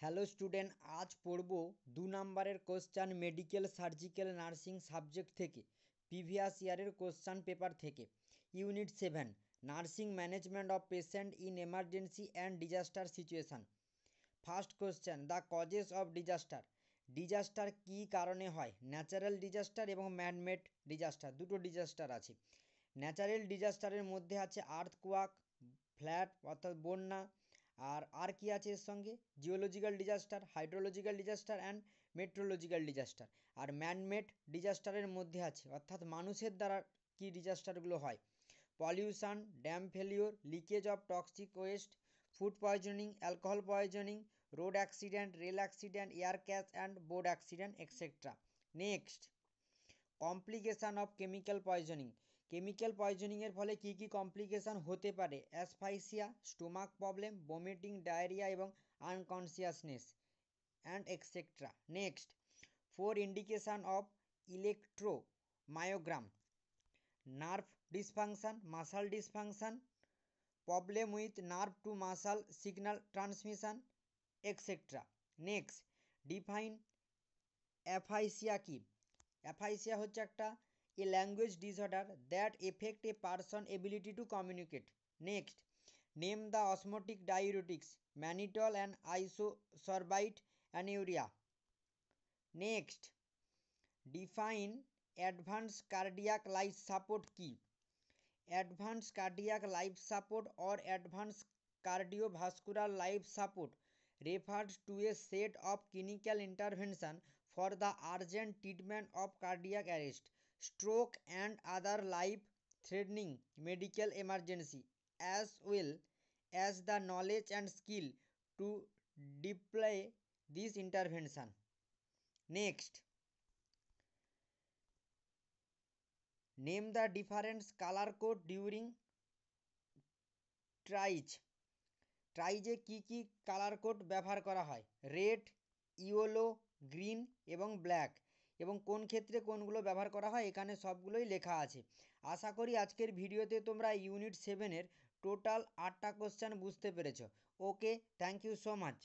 Hello student, আজ পড়ব 2 নম্বরের question medical surgical nursing subject থেকে প্রিভিয়াস ইয়ারের কোশ্চান পেপার থেকে unit 7 nursing management of patient in emergency and disaster situation. First question, the causes of disaster. Disaster কী কারণে হয়? ন্যাচারাল ডিজাস্টার এবং ম্যানমেড ডিজাস্টার, দুটো ডিজাস্টার আছে। ন্যাচারাল ডিজাস্টারের মধ্যে আছে আর্থকোয়াক, ফ্ল্যাট অর্থাৎ বন্যা, আর কি আছে এর সঙ্গে? Geological disaster, hydrological disaster and meteorological disaster. আর ম্যানমেড ডিজাস্টারের মধ্যে আছে অর্থাৎ মানুষের দ্বারা কি ডিজাস্টারগুলো হয়? Pollution, dam failure, leakage of toxic waste, food poisoning, alcohol poisoning, road accident, rail accident, air crash and boat accident etcetera. Next, complication of chemical poisoning. Chemical পয়জনিংয়ের ফলে কী কী কমপ্লিকেশান হতে পারে? Asphyxia, stomach problem, vomiting, diarrhoea এবং unconsciousness and etcetera. Next, 4 indication of ইলেকট্রোমায়োগ্রাম। Nerve dysfunction, muscle dysfunction, problem with nerve to muscle signal transmission etcetera. Next, define aphasia কি? Aphasia হচ্ছে একটা language disorder that affect a person ability to communicate. Next, name the osmotic diuretics, mannitol and isosorbide anuria. Next, define advance cardiac life support কি? Advance cardiac life support or advance cardiovascular life support refers to a set of clinical intervention for the urgent treatment of cardiac arrest, stroke and other life-threatening medical emergency, as well as the knowledge and skill to deploy this intervention. Next, name the different color code during triage. ট্রাইজে key key colour code ব্যবহার করা হয়? Red, yellow, green এবং black. এবং কোন ক্ষেত্রে কোনগুলো ব্যবহার করা হয় এখানে সবগুলোই লেখা আছে। আশা করি আজকের ভিডিওতে তোমরা ইউনিট 7-এর টোটাল 8টা কোশ্চেন বুঝতে পেরেছো। ওকে, থ্যাংক ইউ সো মাচ।